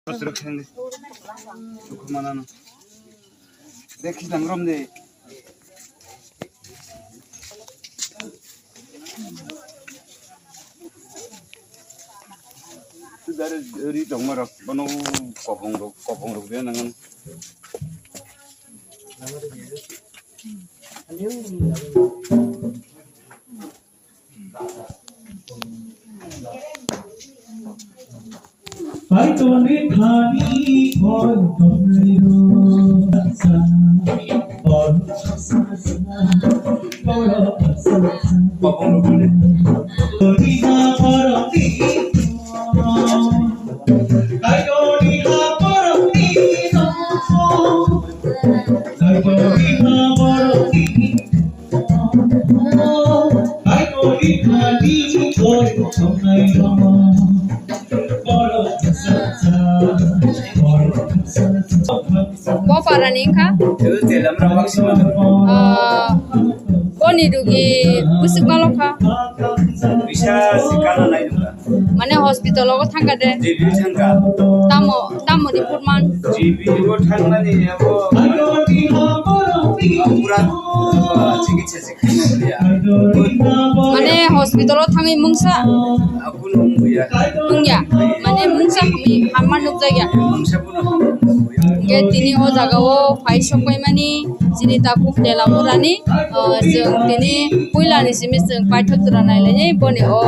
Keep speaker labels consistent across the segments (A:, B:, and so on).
A: Terus ini, kemana no? Dekis dangrom deh. Dari dong marah, bano kopong rok dia nangan.
B: I don't need honey for
C: Mau paraning ka?
A: Itu dalam rawak semua.
C: Koni dugi busuk nalo ka?
A: Bisa sekarang naik juga.
C: Mana hospital logo thangga de?
A: Jibi tangga.
C: Tamo di Purman.
A: Jibi itu tangga nih aku. Akurat চিকিৎসা শিক্ষা দিয়া
C: Mana hospital lo thangai mungsa?
A: aku nunggu ya
C: Mungya. Mana mungsa kami hamar nuk jaya.
A: mangsa pun
C: Ge tini o jaga o phai sokai mani jini ta kuk dela murani jeng tini puilani simi jeng paithak tura naile nei boni o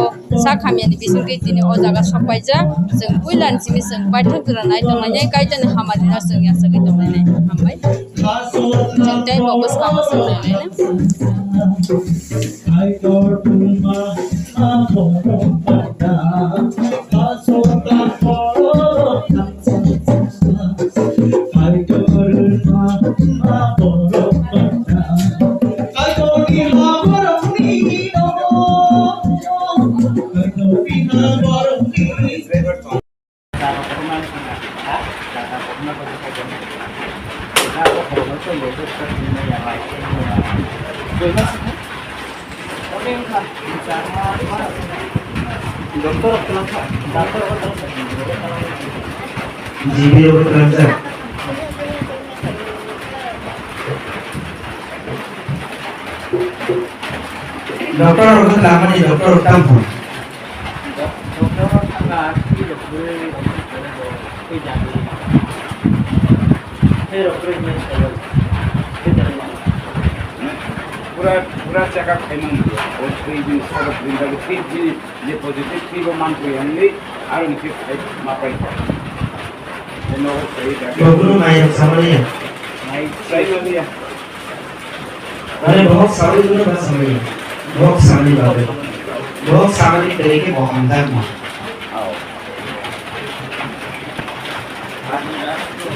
C: sa khamiani bisungki tini o jaga sokai ja jeng puilani simi jeng paithak tura nai tong nai kaitani hamari na jeng ya sagai tong nai hambai jeng dai bogos kamu sung nai ne
B: Jibi Uttarakhand. Dokter orang lama nih dokter utama.
A: पूरा checkup खाइमान और 3 दिन सब दिन तक 3 दिन ये positive 3 को मान कोई हमने और उनके मापाई नो सही है
B: Dokter main sama nih.
A: नहीं सही हो गया
B: अरे बहुत सारे लोग बस समझ बहुत सारी बातें बहुत सारी तरह के बहुत अंदर में
A: आओ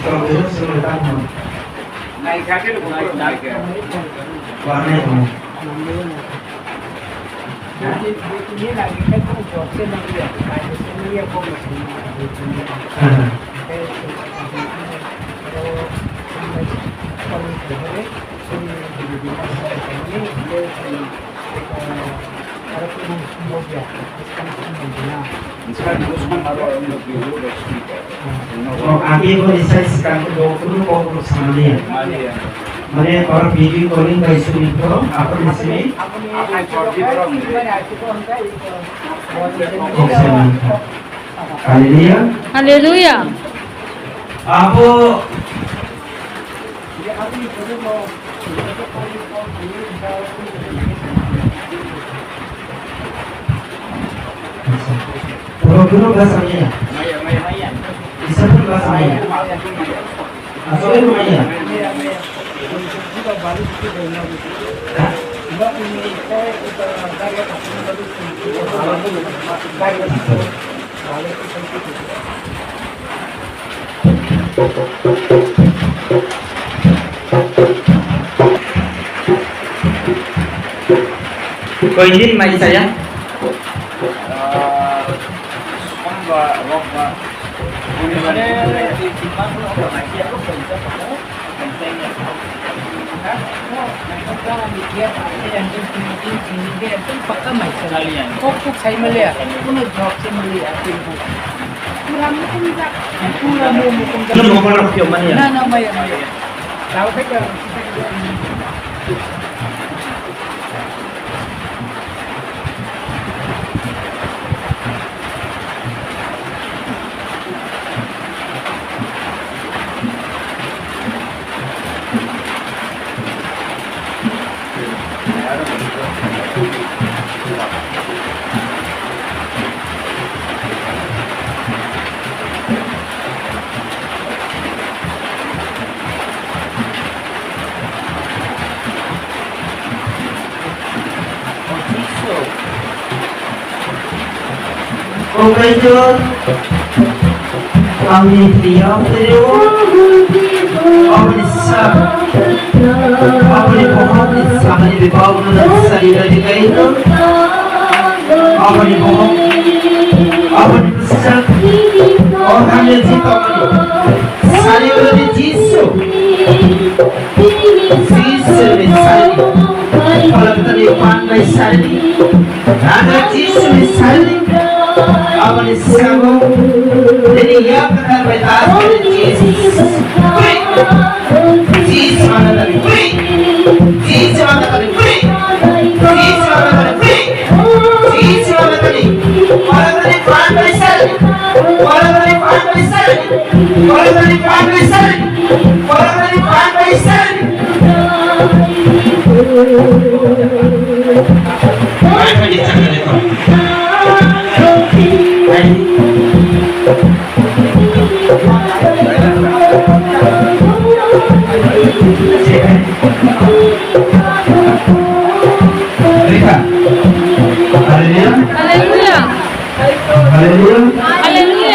B: तो मेरे से बता हूँ
A: नहीं खाते लोग नहीं क्या
B: वाने हूँ
D: ये लगे कि तो जॉब से नहीं है इसलिए को
B: तो आगे वो रिसर्च करके डॉक्टर को सामने मैंने और वीडियो कॉलिंग का इशू लिखो अपन इसमें हालेलुया
C: Haleluya.
B: आप Guru bahasa Maya. Bisa pun bahasa Maya. Asalnya Maya. Kau izin maju saya?
D: पक्का मैं चला लिया कोक कोक सही मिले पुनः जॉब से मिले
B: Ano mo para kyo man yan?
D: No, maya. Tao ka.
B: Okay, John. Kami tiap teriu. Kami sah. Kami pohon sama di bawah nasi dari kayu. Kami pohon. Kami besar. Oh, kami cinta kami. Sari dari Yesus. Yesus besar. Kalau kita lihat besar. Ada Yesus besar. Awan isago, jadi ya kita berdoa Yesus, Yesus mana tadi free, Yesus mana tadi free, Yesus mana tadi free, Yesus mana tadi, orang tadi fan besar, orang tadi fan besar, orang tadi fan besar, orang tadi fan besar. Baik lagi cakap itu.
C: Haleluya. Haleluya.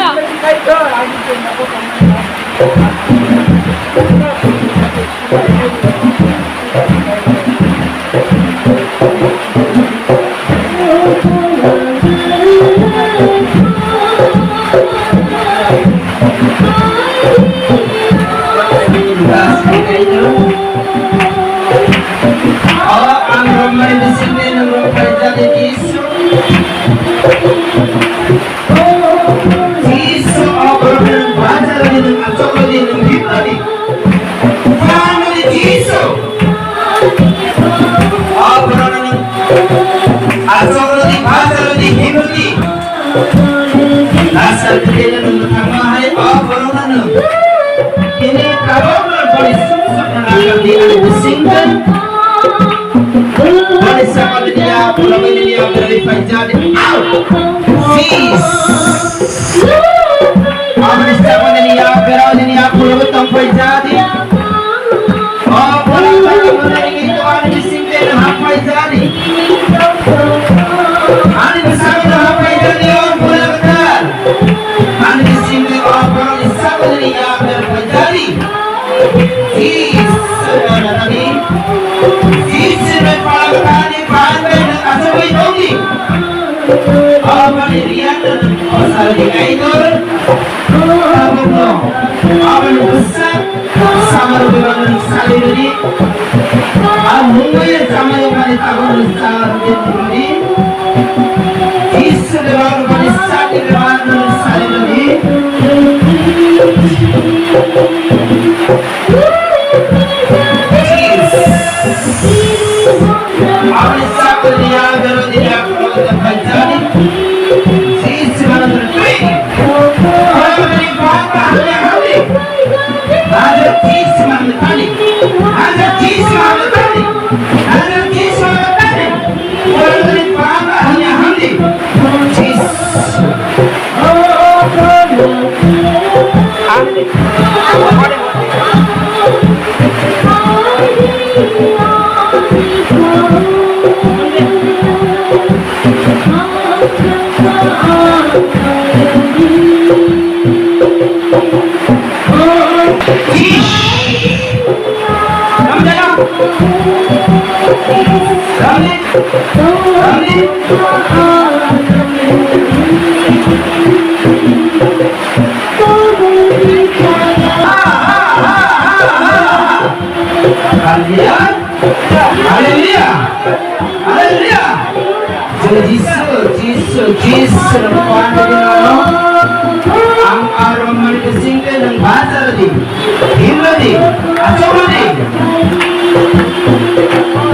B: bahasa Hindi, Asomani.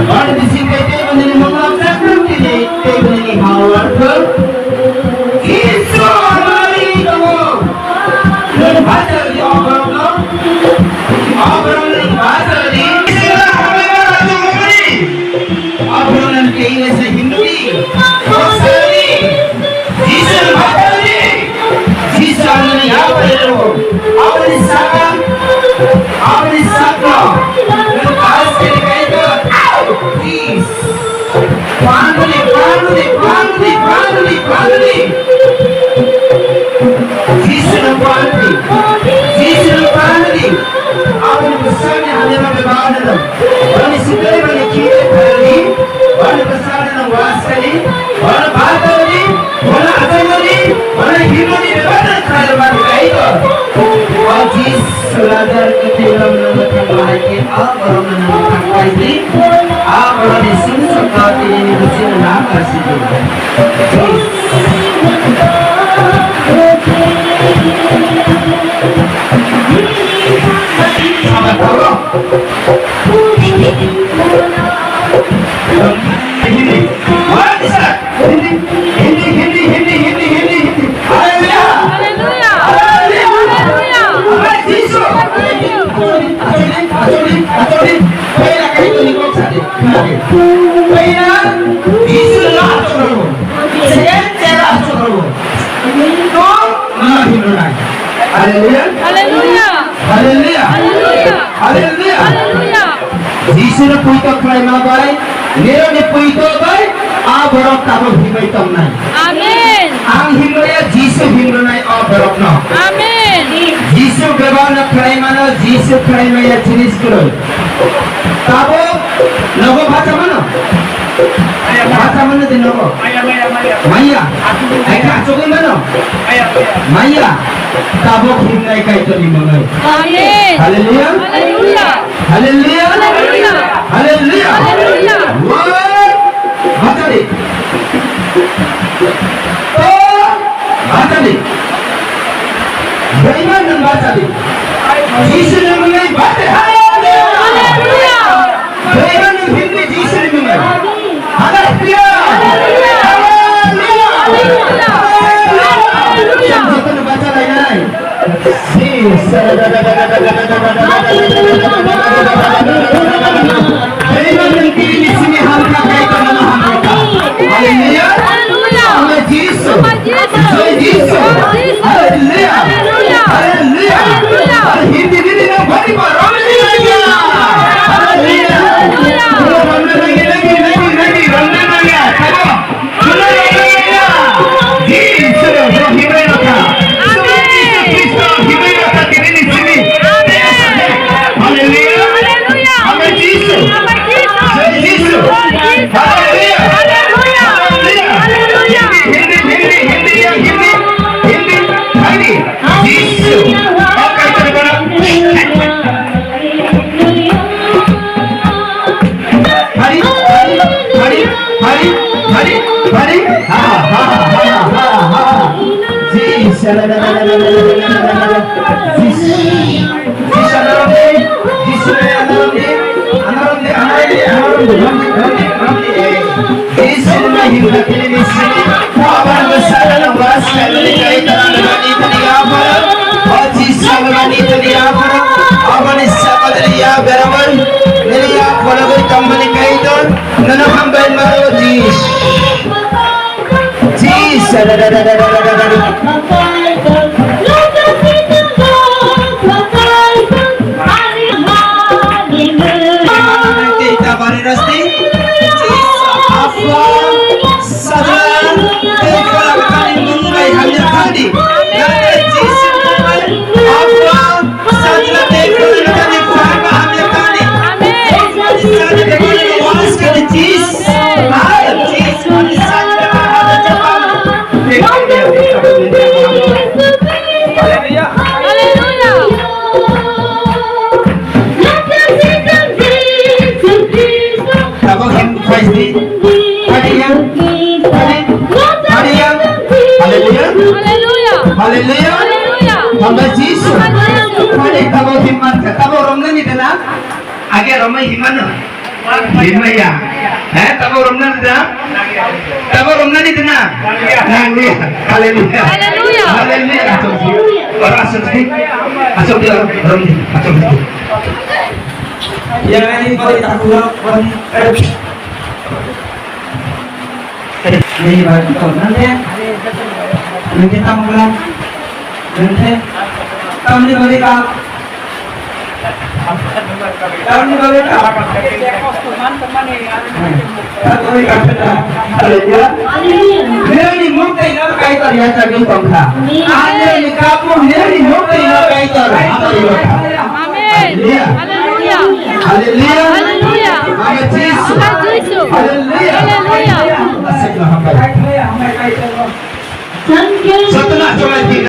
B: Orang di sini kita menjadi mengaksanakan ini, kita menjadi hawar ke Israeli kamu. Bahasa di orang bahasa di Israel Abronan ke ini Hindi, Australia, Israel bahasa di Israel ni apa itu? Awalnya sangat lepas dari itu, please, panduli, Jesus panduli, awalnya besarnya hanya berbahan dalam, awalnya sekali banyak kita kali, awalnya besar dalam waskali, awalnya bahari, awalnya asal awalnya hidup di berbagai kali banyak itu. Wajib selajar ketilam menemukan bahagia orang menemukan bahagia orang di sini seperti ini di sini nama sini. Sama tahu. Hindi. Wajib. Hindi. Jesus puito kray mabay, nero ni puito bay, aborok tabo himay tamnay.
C: Amen.
B: Ang himaya Jesus himronay aborok no.
C: Amen.
B: Jesus bebaw na kray mano, Jesus kray maya chinis kulo. Tabo logo bhacha mano. Bhacha mano din logo. Maya. Ay ka chogi mano. Maya. Tabo himnay kay to ni mga.
C: Amen.
B: Hallelujah.
C: Hallelujah.
B: Hallelujah.
C: Hallelujah.
B: Hallelujah.
C: Hallelujah.
B: Word. Batali. Oh. Batali. Beriman dan batali. Jesus yang mengenai batali. Hallelujah. Beriman dan Hindi Jesus yang mengenai. Hallelujah. Hallelujah. Hallelujah. Yang satu baca lain-lain. Beriman dan kiri di sini harga kaitan dengan harga. Haleluya. Haleluya. Jesus. Jesus. Haleluya. Haleluya. Hindi ini yang bari baru lagi. Haleluya. Kalau ramai lagi. Ramai lagi. Kalau Jesus yang hidup
C: Hallelujah.
B: hamba Yesus mari tabo himan ka tabo romna ni dana age romai himan himaya tabo romna ni dana tabo romna ni dana haleluya haleluya haleluya orang asal dia romni asal yang ini boleh tak pulang ini baru tu nanti kita mulai nanti kami boleh kah kami boleh kah kami kah ini mungkin nak kaitan yang jadi tongkah ada ni kamu ini mungkin nak kaitan
C: Amin. Haleluya.
B: Haleluya.
C: Haleluya.
B: Nama Yesus. Haleluya.
C: Haleluya.
B: Setelah coba